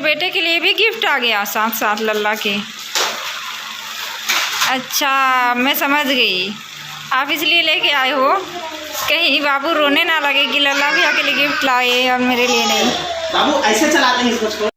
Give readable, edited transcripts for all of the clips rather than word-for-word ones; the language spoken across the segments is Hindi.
बेटे के लिए भी गिफ्ट आ गया साथ साथ लल्ला के। अच्छा मैं समझ गई, आप इसलिए लेके आए हो कहीं बाबू रोने ना लगे कि लल्ला भैया के लिए गिफ्ट लाए और मेरे लिए नहीं। बाबू ऐसे चलाते हैं इसको।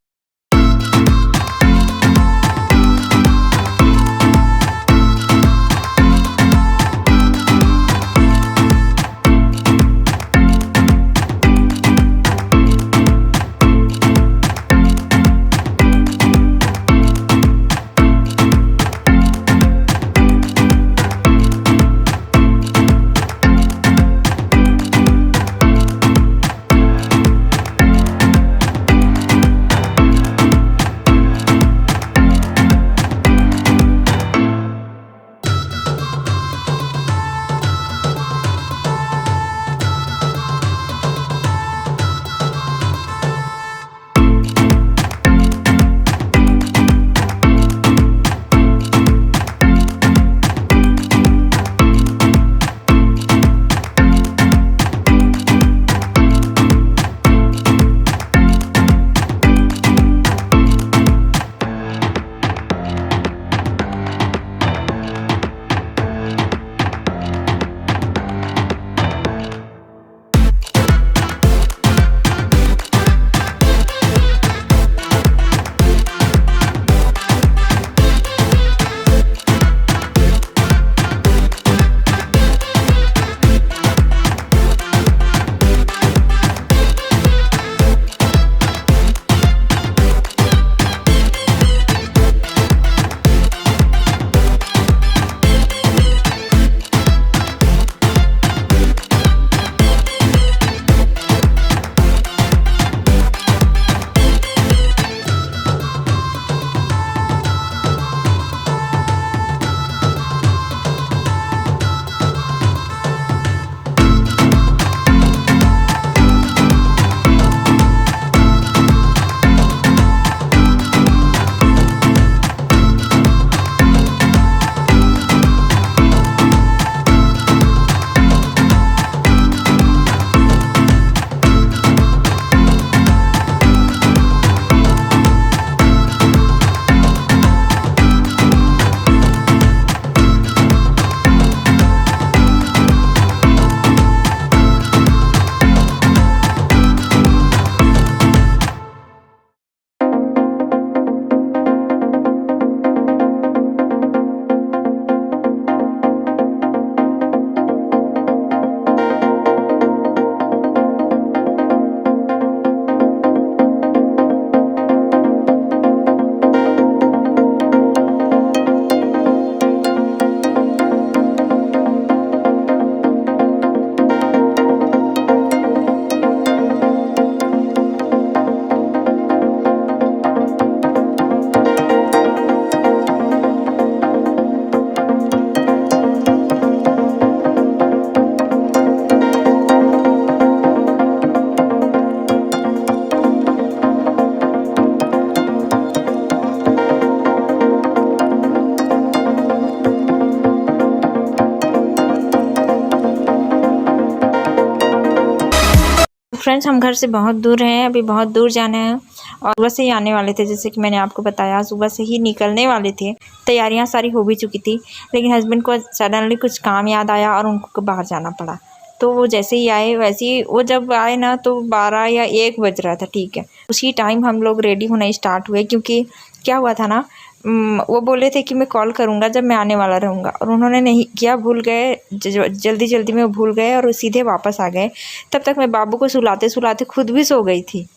फ्रेंड्स हम घर से बहुत दूर हैं, अभी बहुत दूर जाना है और सुबह से ही आने वाले थे। जैसे कि मैंने आपको बताया सुबह से ही निकलने वाले थे, तैयारियां सारी हो भी चुकी थी, लेकिन हस्बैंड को सडनली कुछ काम याद आया और उनको बाहर जाना पड़ा। तो वो जैसे ही आए वैसे ही वो जब आए ना तो 12 या 1 बज रहा था, ठीक है। उसी टाइम हम लोग रेडी होना स्टार्ट हुए, क्योंकि क्या हुआ था ना, वो बोले थे कि मैं कॉल करूँगा जब मैं आने वाला रहूँगा, और उन्होंने नहीं किया, भूल गए, जल्दी जल्दी में भूल गए और सीधे वापस आ गए। तब तक मैं बाबू को सुलाते सुलाते खुद भी सो गई थी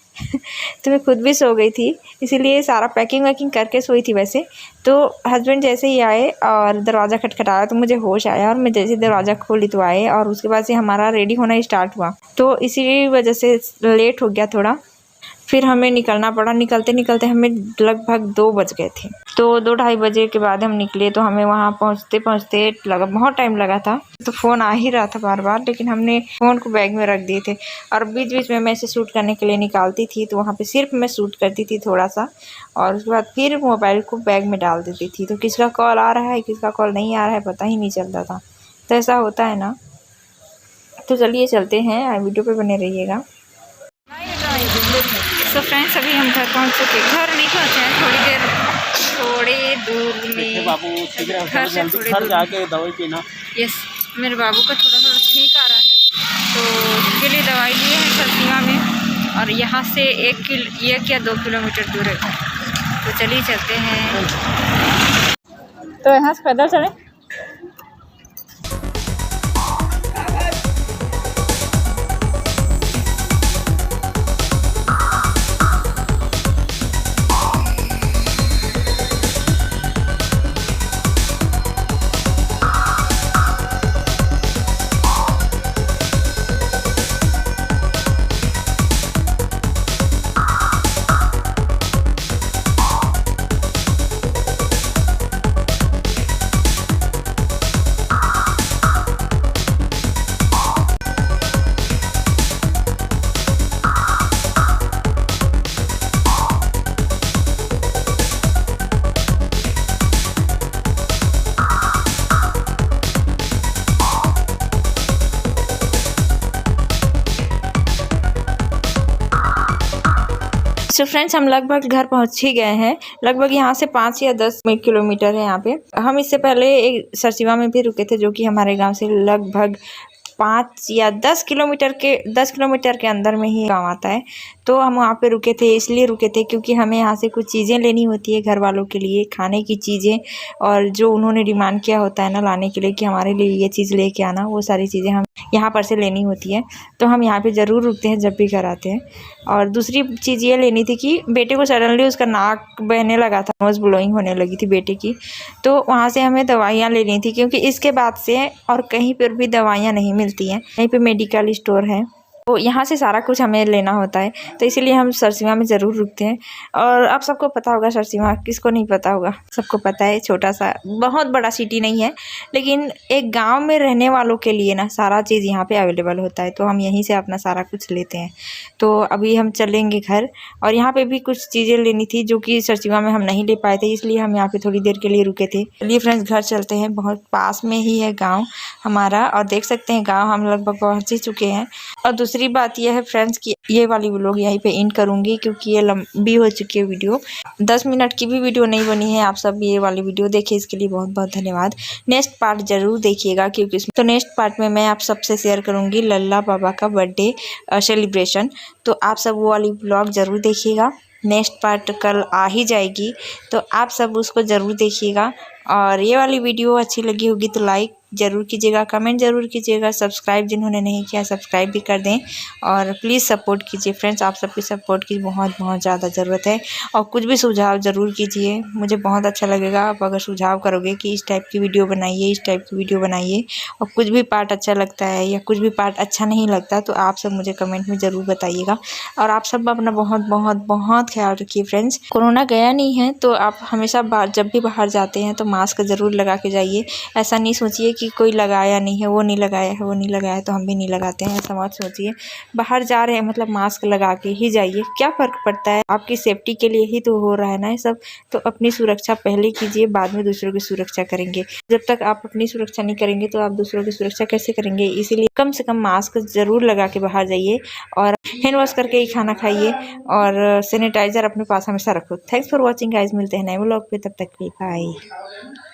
तो मैं खुद भी सो गई थी, इसीलिए सारा पैकिंग वैकिंग करके सोई थी वैसे। तो हस्बैंड जैसे ही आए और दरवाज़ा खटखटाया तो मुझे होश आया, और मैं जैसे दरवाज़ा खोली तो आए, और उसके बाद से हमारा रेडी होना स्टार्ट हुआ। तो इसी वजह से लेट हो गया थोड़ा, फिर हमें निकलना पड़ा। निकलते निकलते हमें लगभग 2 बज गए थे। तो 2-2:30 बजे के बाद हम निकले, तो हमें वहाँ पहुँचते पहुँचते बहुत टाइम लगा था। तो फ़ोन आ ही रहा था बार बार, लेकिन हमने फ़ोन को बैग में रख दिए थे, और बीच बीच में मैं इसे शूट करने के लिए निकालती थी, तो वहाँ पे सिर्फ मैं शूट करती थी थोड़ा सा, और उसके बाद फिर मोबाइल को बैग में डाल देती थी। तो किसका कॉल आ रहा है किसका कॉल नहीं आ रहा है पता ही नहीं चलता था। तो ऐसा होता है ना। तो चलिए चलते हैं, वीडियो पे बने रहिएगा। सो फ्रेंड्स अभी हम घर पहुंच चुके, घर नहीं पहुंचे हैं, थोड़ी दूर में, बाबू घर से थोड़ी दूर जाके दवाई पीना। यस, मेरे बाबू का थोड़ा छींक आ रहा है, तो उसके लिए दवाई लिए हैं सर्दियों में, और यहाँ से 1 या 2 किलोमीटर दूर है, तो चलिए चलते हैं। तो यहाँ से पैदल चलें। सो फ्रेंड्स हम लगभग घर पहुंच ही गए हैं। लगभग यहाँ से 5 या 10 किलोमीटर है यहाँ पे। हम इससे पहले एक सरसीवा में भी रुके थे, जो कि हमारे गांव से लगभग 5 या 10 किलोमीटर के अंदर में ही गांव आता है। तो हम वहाँ पे रुके थे, इसलिए रुके थे क्योंकि हमें यहाँ से कुछ चीज़ें लेनी होती है घर वालों के लिए, खाने की चीज़ें, और जो उन्होंने डिमांड किया होता है ना लाने के लिए कि हमारे लिए ये चीज़ लेके आना, वो सारी चीज़ें हम यहाँ पर से लेनी होती है। तो हम यहाँ पे ज़रूर रुकते हैं जब भी घर आते हैं। और दूसरी चीज़ ये लेनी थी कि बेटे को सडनली उसका नाक बहने लगा था, नोज़ ब्लोइंग होने लगी थी बेटे की, तो वहाँ से हमें दवाइयाँ लेनी थी, क्योंकि इसके बाद से और कहीं पर भी दवाइयाँ नहीं मिलती हैं। यहीं पे मेडिकल स्टोर है, तो यहाँ से सारा कुछ हमें लेना होता है, तो इसीलिए हम सरसीवा में ज़रूर रुकते हैं। और आप सबको पता होगा सरसीवा, किसको नहीं पता होगा, सबको पता है। छोटा सा, बहुत बड़ा सिटी नहीं है, लेकिन एक गांव में रहने वालों के लिए ना सारा चीज़ यहाँ पे अवेलेबल होता है, तो हम यहीं से अपना सारा कुछ लेते हैं। तो अभी हम चलेंगे घर, और यहाँ पर भी कुछ चीज़ें लेनी थी जो कि सरसीवा में हम नहीं ले पाए थे, इसलिए हम यहाँ पर थोड़ी देर के लिए रुके थे। चलिए फ्रेंड्स घर चलते हैं, बहुत पास में ही है गाँव हमारा, और देख सकते हैं गाँव हम लगभग पहुँच ही चुके हैं। और दूसरी बात यह है फ्रेंड्स कि ये वाली व्लॉग यहीं पे एंड करूँगी, क्योंकि ये लंबी हो चुकी है वीडियो, 10 मिनट की भी वीडियो नहीं बनी है। आप सब ये वाली वीडियो देखिए, इसके लिए बहुत बहुत धन्यवाद। नेक्स्ट पार्ट ज़रूर देखिएगा, क्योंकि तो नेक्स्ट पार्ट में मैं आप सबसे शेयर करूँगी लल्ला बाबा का बर्थडे सेलिब्रेशन, तो आप सब वो वाली व्लॉग ज़रूर देखिएगा। नेक्स्ट पार्ट कल आ ही जाएगी, तो आप सब उसको ज़रूर देखिएगा। और ये वाली वीडियो अच्छी लगी होगी तो लाइक ज़रूर कीजिएगा, कमेंट ज़रूर कीजिएगा, सब्सक्राइब जिन्होंने नहीं किया सब्सक्राइब भी कर दें, और प्लीज़ सपोर्ट कीजिए फ्रेंड्स। आप सबकी सपोर्ट की बहुत बहुत ज़्यादा ज़रूरत है। और कुछ भी सुझाव ज़रूर कीजिए, मुझे बहुत अच्छा लगेगा आप अगर सुझाव करोगे कि इस टाइप की वीडियो बनाइए, इस टाइप की वीडियो बनाइए। और कुछ भी पार्ट अच्छा लगता है या कुछ भी पार्ट अच्छा नहीं लगता, तो आप सब मुझे कमेंट में ज़रूर बताइएगा। और आप सब अपना बहुत बहुत बहुत ख्याल रखिए फ्रेंड्स। कोरोना गया नहीं है, तो आप हमेशा जब भी बाहर जाते हैं तो मास्क ज़रूर लगा के जाइए। ऐसा नहीं सोचिए कि कोई लगाया नहीं है, वो नहीं लगाया है, वो नहीं लगाया है तो हम भी नहीं लगाते हैं, ऐसा मत सोचिए। बाहर जा रहे हैं मतलब मास्क लगा के ही जाइए, क्या फ़र्क पड़ता है, आपकी सेफ्टी के लिए ही तो हो रहा है ना ये सब। तो अपनी सुरक्षा पहले कीजिए, बाद में दूसरों की सुरक्षा करेंगे। जब तक आप अपनी सुरक्षा नहीं करेंगे तो आप दूसरों की सुरक्षा कैसे करेंगे। इसीलिए कम से कम मास्क ज़रूर लगा के बाहर जाइए, और हैंड वॉश करके ही खाना खाइए, और सैनिटाइज़र अपने पास हमेशा रखो। थैंक्स फॉर वॉचिंग गाइज, मिलते हैं नए व्लॉग पे, तब तक के लिए बाय।